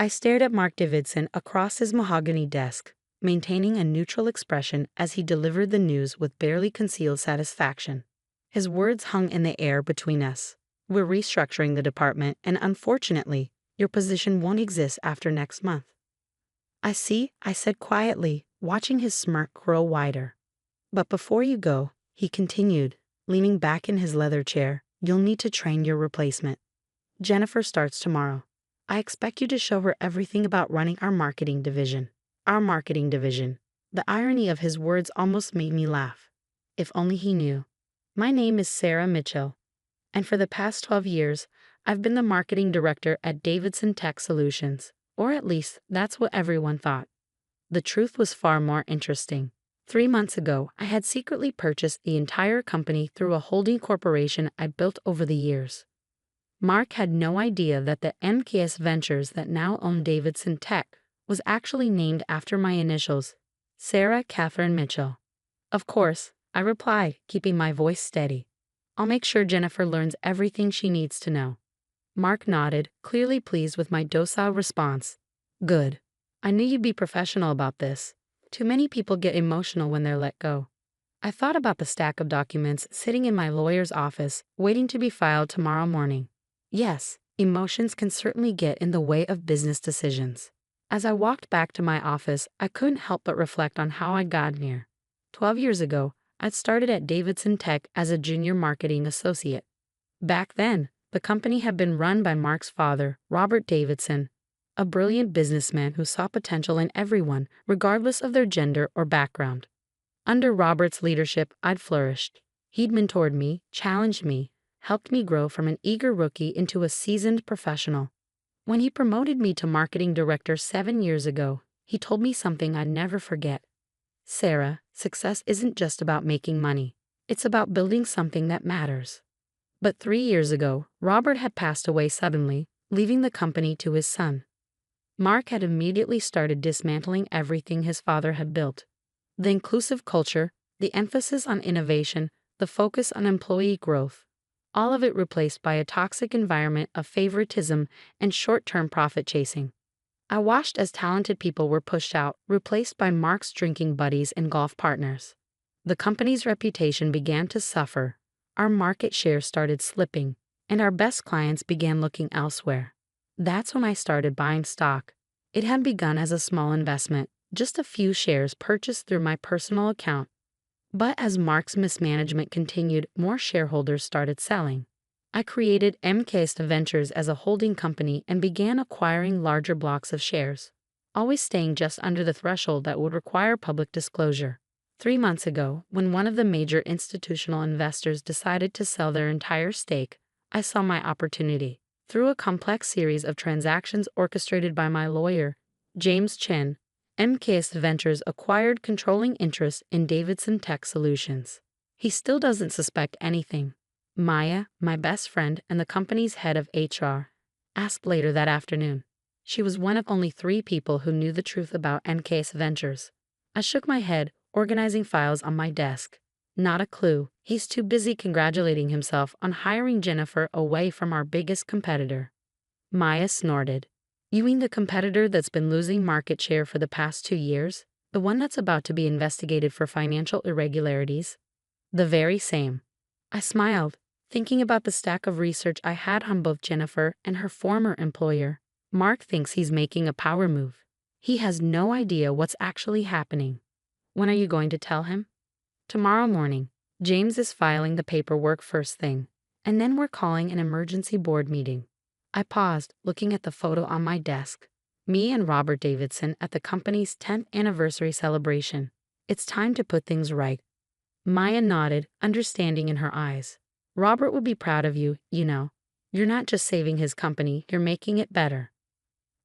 I stared at Mark Davidson across his mahogany desk, maintaining a neutral expression as he delivered the news with barely concealed satisfaction. His words hung in the air between us. We're restructuring the department, and unfortunately, your position won't exist after next month. I see, I said quietly, watching his smirk grow wider. But before you go, he continued, leaning back in his leather chair, you'll need to train your replacement. Jennifer starts tomorrow. I expect you to show her everything about running our marketing division. Our marketing division. The irony of his words almost made me laugh. If only he knew. My name is Sarah Mitchell, and for the past 12 years, I've been the marketing director at Davidson Tech Solutions, or at least that's what everyone thought. The truth was far more interesting. 3 months ago, I had secretly purchased the entire company through a holding corporation I built over the years. Mark had no idea that the MKS Ventures that now own Davidson Tech was actually named after my initials, Sarah Catherine Mitchell. Of course, I replied, keeping my voice steady. I'll make sure Jennifer learns everything she needs to know. Mark nodded, clearly pleased with my docile response. Good. I knew you'd be professional about this. Too many people get emotional when they're let go. I thought about the stack of documents sitting in my lawyer's office, waiting to be filed tomorrow morning. Yes, emotions can certainly get in the way of business decisions. As I walked back to my office, I couldn't help but reflect on how I got here. 12 years ago, I'd started at Davidson Tech as a junior marketing associate. Back then, the company had been run by Mark's father, Robert Davidson, a brilliant businessman who saw potential in everyone, regardless of their gender or background. Under Robert's leadership, I'd flourished. He'd mentored me, challenged me, helped me grow from an eager rookie into a seasoned professional. When he promoted me to marketing director 7 years ago, he told me something I'd never forget. Sarah, success isn't just about making money. It's about building something that matters. But 3 years ago, Robert had passed away suddenly, leaving the company to his son. Mark had immediately started dismantling everything his father had built. The inclusive culture, the emphasis on innovation, the focus on employee growth. All of it replaced by a toxic environment of favoritism and short-term profit chasing. I watched as talented people were pushed out, replaced by Mark's drinking buddies and golf partners. The company's reputation began to suffer, our market share started slipping, and our best clients began looking elsewhere. That's when I started buying stock. It had begun as a small investment, just a few shares purchased through my personal account. But as Mark's mismanagement continued, more shareholders started selling. I created MKS Ventures as a holding company and began acquiring larger blocks of shares, always staying just under the threshold that would require public disclosure. 3 months ago, when one of the major institutional investors decided to sell their entire stake, I saw my opportunity. Through a complex series of transactions orchestrated by my lawyer, James Chen, MKS Ventures acquired controlling interest in Davidson Tech Solutions. He still doesn't suspect anything. Maya, my best friend and the company's head of HR, asked later that afternoon. She was one of only 3 people who knew the truth about MKS Ventures. I shook my head, organizing files on my desk. Not a clue. He's too busy congratulating himself on hiring Jennifer away from our biggest competitor. Maya snorted. You mean the competitor that's been losing market share for the past 2 years? The one that's about to be investigated for financial irregularities? The very same. I smiled, thinking about the stack of research I had on both Jennifer and her former employer. Mark thinks he's making a power move. He has no idea what's actually happening. When are you going to tell him? Tomorrow morning. James is filing the paperwork first thing, and then we're calling an emergency board meeting. I paused, looking at the photo on my desk. Me and Robert Davidson at the company's 10th anniversary celebration. It's time to put things right. Maya nodded, understanding in her eyes. Robert would be proud of you, you know. You're not just saving his company, you're making it better.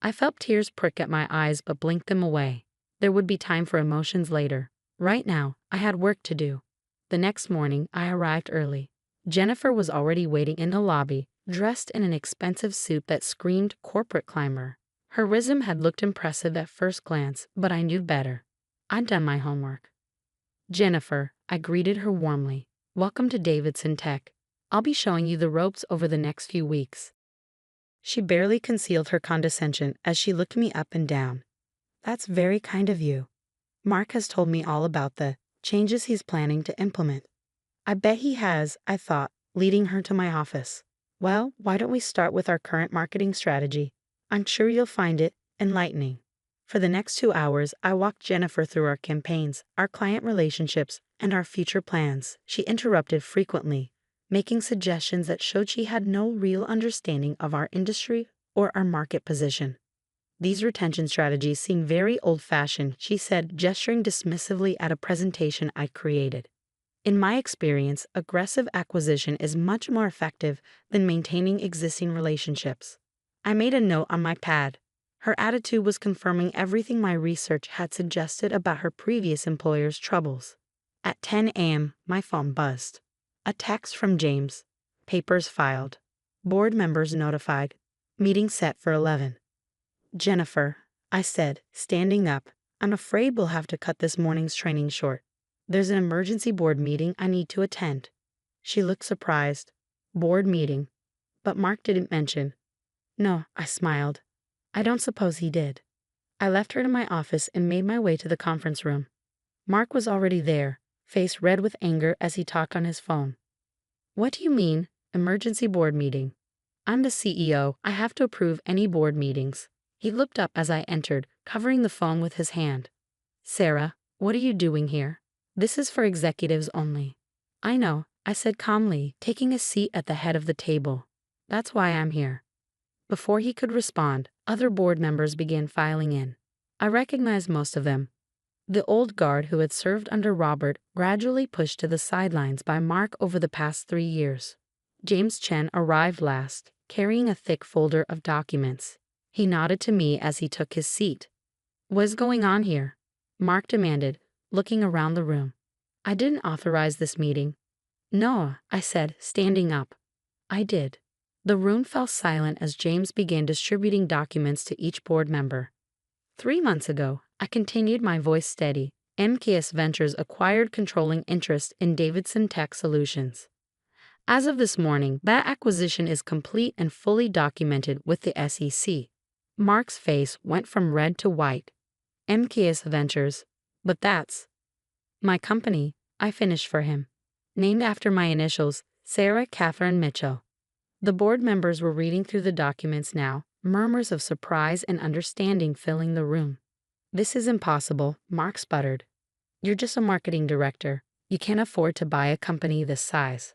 I felt tears prick at my eyes but blinked them away. There would be time for emotions later. Right now, I had work to do. The next morning, I arrived early. Jennifer was already waiting in the lobby, dressed in an expensive suit that screamed corporate climber. Her resume had looked impressive at first glance, but I knew better. I'd done my homework. Jennifer, I greeted her warmly. Welcome to Davidson Tech. I'll be showing you the ropes over the next few weeks. She barely concealed her condescension as she looked me up and down. That's very kind of you. Mark has told me all about the changes he's planning to implement. I bet he has, I thought, leading her to my office. Well, why don't we start with our current marketing strategy? I'm sure you'll find it enlightening. For the next 2 hours, I walked Jennifer through our campaigns, our client relationships, and our future plans. She interrupted frequently, making suggestions that showed she had no real understanding of our industry or our market position. These retention strategies seem very old-fashioned, she said, gesturing dismissively at a presentation I created. In my experience, aggressive acquisition is much more effective than maintaining existing relationships. I made a note on my pad. Her attitude was confirming everything my research had suggested about her previous employer's troubles. At 10 a.m., my phone buzzed. A text from James. Papers filed. Board members notified. Meeting set for 11. Jennifer, I said, standing up, I'm afraid we'll have to cut this morning's training short. There's an emergency board meeting I need to attend. She looked surprised. Board meeting. But Mark didn't mention. No, I smiled. I don't suppose he did. I left her to my office and made my way to the conference room. Mark was already there, face red with anger as he talked on his phone. What do you mean, emergency board meeting? I'm the CEO. I have to approve any board meetings. He looked up as I entered, covering the phone with his hand. Sarah, what are you doing here? This is for executives only. I know, I said calmly, taking a seat at the head of the table. That's why I'm here. Before he could respond, other board members began filing in. I recognized most of them. The old guard who had served under Robert, gradually pushed to the sidelines by Mark over the past 3 years. James Chen arrived last, carrying a thick folder of documents. He nodded to me as he took his seat. What's going on here? Mark demanded, looking around the room. I didn't authorize this meeting. No, I said, standing up. I did. The room fell silent as James began distributing documents to each board member. 3 months ago, I continued, my voice steady, MKS Ventures acquired controlling interest in Davidson Tech Solutions. As of this morning, that acquisition is complete and fully documented with the SEC. Mark's face went from red to white. MKS Ventures. But that's my company, I finished for him. Named after my initials, Sarah Catherine Mitchell. The board members were reading through the documents now, murmurs of surprise and understanding filling the room. This is impossible, Mark sputtered. You're just a marketing director. You can't afford to buy a company this size.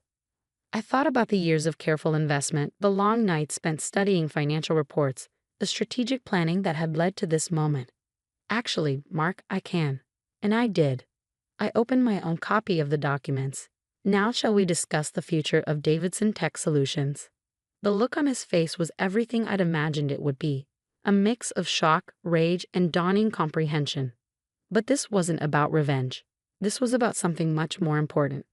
I thought about the years of careful investment, the long nights spent studying financial reports, the strategic planning that had led to this moment. Actually, Mark, I can. And I did. I opened my own copy of the documents. Now shall we discuss the future of Davidson Tech Solutions? The look on his face was everything I'd imagined it would be, a mix of shock, rage, and dawning comprehension. But this wasn't about revenge. This was about something much more important.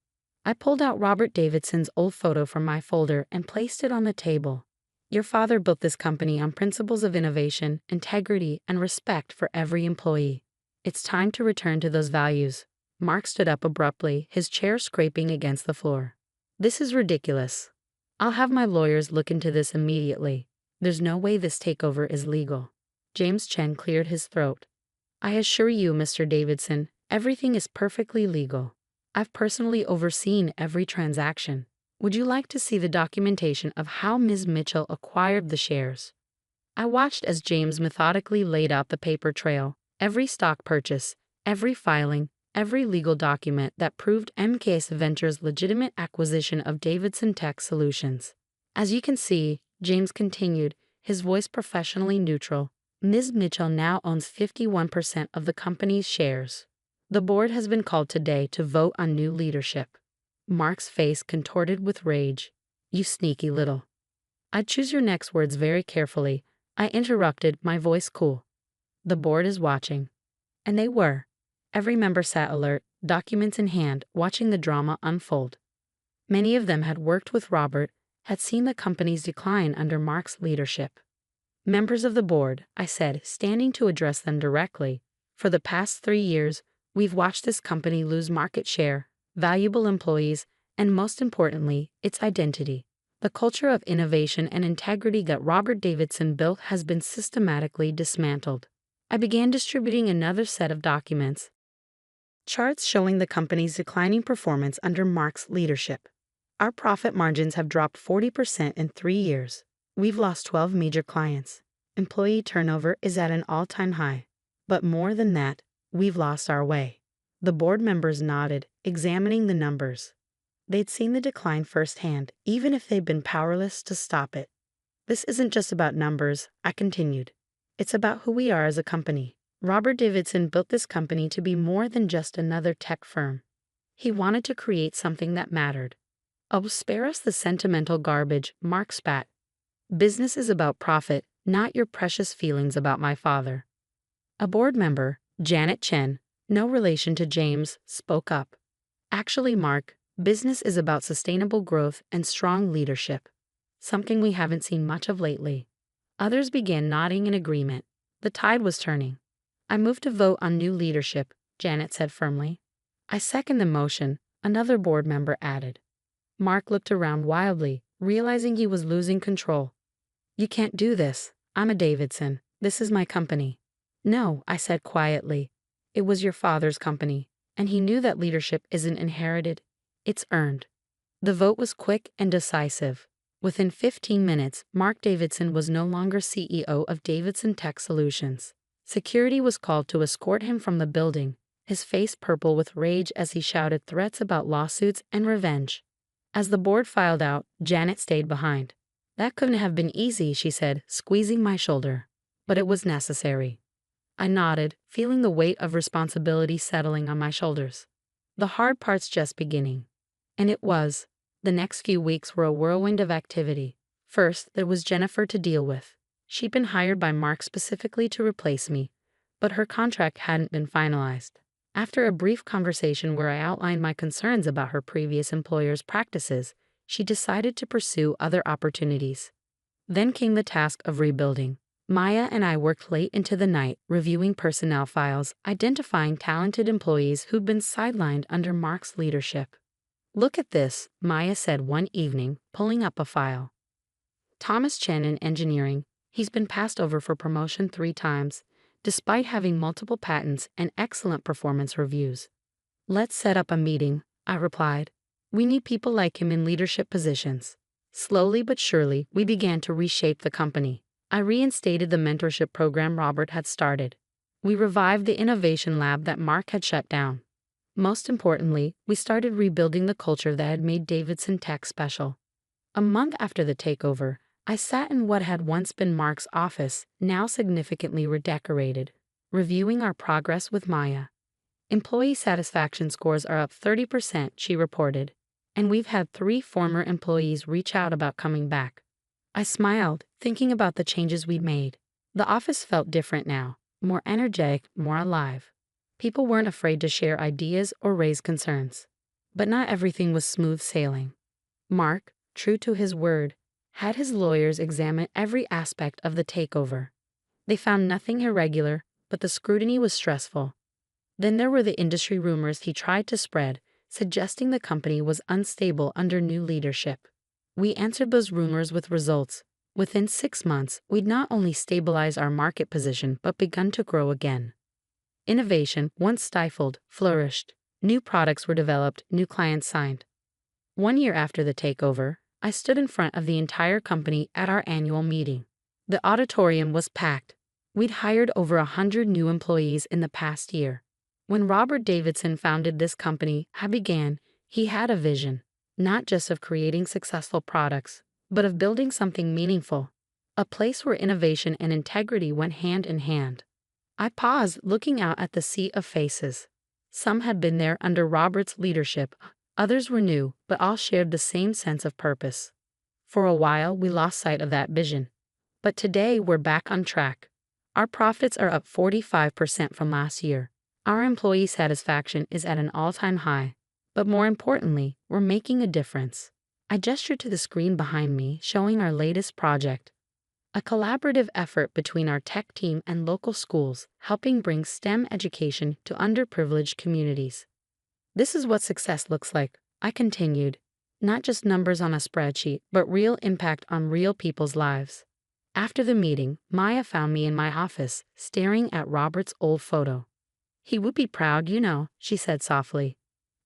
I pulled out Robert Davidson's old photo from my folder and placed it on the table. Your father built this company on principles of innovation, integrity, and respect for every employee. It's time to return to those values. Mark stood up abruptly, his chair scraping against the floor. This is ridiculous. I'll have my lawyers look into this immediately. There's no way this takeover is legal. James Chen cleared his throat. I assure you, Mr. Davidson, everything is perfectly legal. I've personally overseen every transaction. Would you like to see the documentation of how Ms. Mitchell acquired the shares? I watched as James methodically laid out the paper trail, every stock purchase, every filing, every legal document that proved MKS Ventures' legitimate acquisition of Davidson Tech Solutions. As you can see, James continued, his voice professionally neutral, Ms. Mitchell now owns 51% of the company's shares. The board has been called today to vote on new leadership. Mark's face contorted with rage. You sneaky little. I'd choose your next words very carefully. I interrupted, my voice cool. The board is watching. And they were. Every member sat alert, documents in hand, watching the drama unfold. Many of them had worked with Robert, had seen the company's decline under Mark's leadership. Members of the board, I said, standing to address them directly, for the past 3 years, we've watched this company lose market share, valuable employees, and most importantly, its identity. The culture of innovation and integrity that Robert Davidson built has been systematically dismantled. I began distributing another set of documents, charts showing the company's declining performance under Mark's leadership. Our profit margins have dropped 40% in 3 years. We've lost 12 major clients. Employee turnover is at an all-time high. But more than that, we've lost our way. The board members nodded, examining the numbers. They'd seen the decline firsthand, even if they'd been powerless to stop it. This isn't just about numbers, I continued. It's about who we are as a company. Robert Davidson built this company to be more than just another tech firm. He wanted to create something that mattered. Oh, spare us the sentimental garbage, Mark spat. Business is about profit, not your precious feelings about my father. A board member, Janet Chen, no relation to James, spoke up. Actually, Mark, business is about sustainable growth and strong leadership. Something we haven't seen much of lately. Others began nodding in agreement. The tide was turning. I moved to vote on new leadership, Janet said firmly. I second the motion, another board member added. Mark looked around wildly, realizing he was losing control. You can't do this. I'm a Davidson. This is my company. No, I said quietly. It was your father's company, and he knew that leadership isn't inherited. It's earned. The vote was quick and decisive. Within 15 minutes, Mark Davidson was no longer CEO of Davidson Tech Solutions. Security was called to escort him from the building, his face purple with rage as he shouted threats about lawsuits and revenge. As the board filed out, Janet stayed behind. That couldn't have been easy, she said, squeezing my shoulder. But it was necessary. I nodded, feeling the weight of responsibility settling on my shoulders. The hard part's just beginning. And it was. The next few weeks were a whirlwind of activity. First, there was Jennifer to deal with. She'd been hired by Mark specifically to replace me, but her contract hadn't been finalized. After a brief conversation where I outlined my concerns about her previous employer's practices, she decided to pursue other opportunities. Then came the task of rebuilding. Maya and I worked late into the night, reviewing personnel files, identifying talented employees who'd been sidelined under Mark's leadership. Look at this, Maya said one evening, pulling up a file. Thomas Chen in engineering, he's been passed over for promotion 3 times, despite having multiple patents and excellent performance reviews. Let's set up a meeting, I replied. We need people like him in leadership positions. Slowly but surely, we began to reshape the company. I reinstated the mentorship program Robert had started. We revived the innovation lab that Mark had shut down. Most importantly, we started rebuilding the culture that had made Davidson Tech special. A month after the takeover, I sat in what had once been Mark's office, now significantly redecorated, reviewing our progress with Maya. Employee satisfaction scores are up 30%, she reported, and we've had 3 former employees reach out about coming back. I smiled, thinking about the changes we'd made. The office felt different now, more energetic, more alive. People weren't afraid to share ideas or raise concerns. But not everything was smooth sailing. Mark, true to his word, had his lawyers examine every aspect of the takeover. They found nothing irregular, but the scrutiny was stressful. Then there were the industry rumors he tried to spread, suggesting the company was unstable under new leadership. We answered those rumors with results. Within 6 months, we'd not only stabilized our market position but begun to grow again. Innovation, once stifled, flourished. New products were developed, new clients signed. 1 year after the takeover, I stood in front of the entire company at our annual meeting. The auditorium was packed. We'd hired over 100 new employees in the past year. When Robert Davidson founded this company, he had a vision, not just of creating successful products, but of building something meaningful, a place where innovation and integrity went hand in hand. I paused, looking out at the sea of faces. Some had been there under Robert's leadership, others were new, but all shared the same sense of purpose. For a while, we lost sight of that vision. But today, we're back on track. Our profits are up 45% from last year. Our employee satisfaction is at an all-time high. But more importantly, we're making a difference. I gestured to the screen behind me, showing our latest project. A collaborative effort between our tech team and local schools, helping bring STEM education to underprivileged communities. This is what success looks like, I continued. Not just numbers on a spreadsheet, but real impact on real people's lives. After the meeting, Maya found me in my office, staring at Robert's old photo. "He would be proud, she said softly.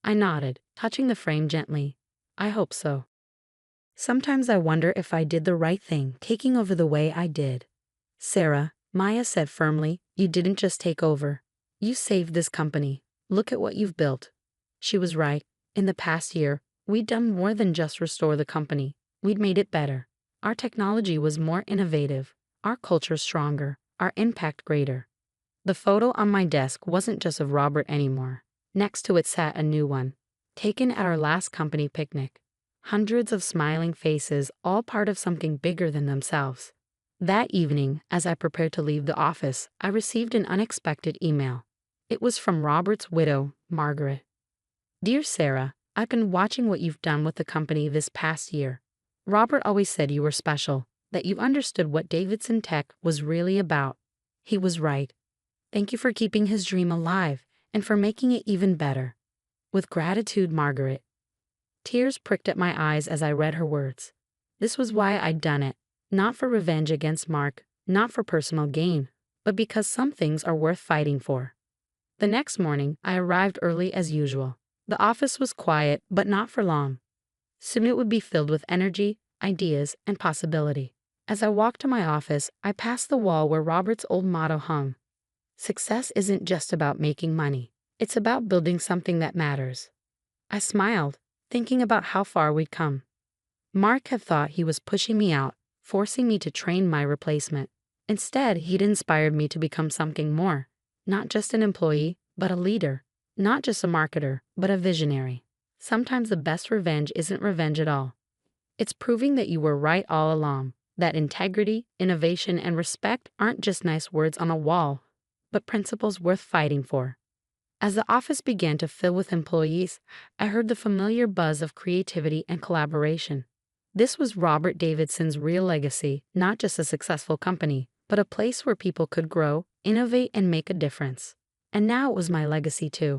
I nodded, touching the frame gently. "I hope so. Sometimes I wonder if I did the right thing, taking over the way I did." "Sarah," Maya said firmly, "you didn't just take over. You saved this company. Look at what you've built." She was right. In the past year, we'd done more than just restore the company. We'd made it better. Our technology was more innovative, our culture stronger, our impact greater. The photo on my desk wasn't just of Robert anymore. Next to it sat a new one, taken at our last company picnic. Hundreds of smiling faces, all part of something bigger than themselves. That evening, as I prepared to leave the office, I received an unexpected email. It was from Robert's widow, Margaret. "Dear Sarah, I've been watching what you've done with the company this past year. Robert always said you were special, that you understood what Davidson Tech was really about. He was right. Thank you for keeping his dream alive and for making it even better. With gratitude, Margaret." Tears pricked at my eyes as I read her words. This was why I'd done it, not for revenge against Mark, not for personal gain, but because some things are worth fighting for. The next morning, I arrived early as usual. The office was quiet, but not for long. Soon it would be filled with energy, ideas, and possibility. As I walked to my office, I passed the wall where Robert's old motto hung. "Success isn't just about making money. It's about building something that matters." I smiled, thinking about how far we'd come. Mark had thought he was pushing me out, forcing me to train my replacement. Instead, he'd inspired me to become something more. Not just an employee, but a leader. Not just a marketer, but a visionary. Sometimes the best revenge isn't revenge at all. It's proving that you were right all along, that integrity, innovation, and respect aren't just nice words on a wall, but principles worth fighting for. As the office began to fill with employees, I heard the familiar buzz of creativity and collaboration. This was Robert Davidson's real legacy, not just a successful company, but a place where people could grow, innovate, and make a difference. And now it was my legacy too.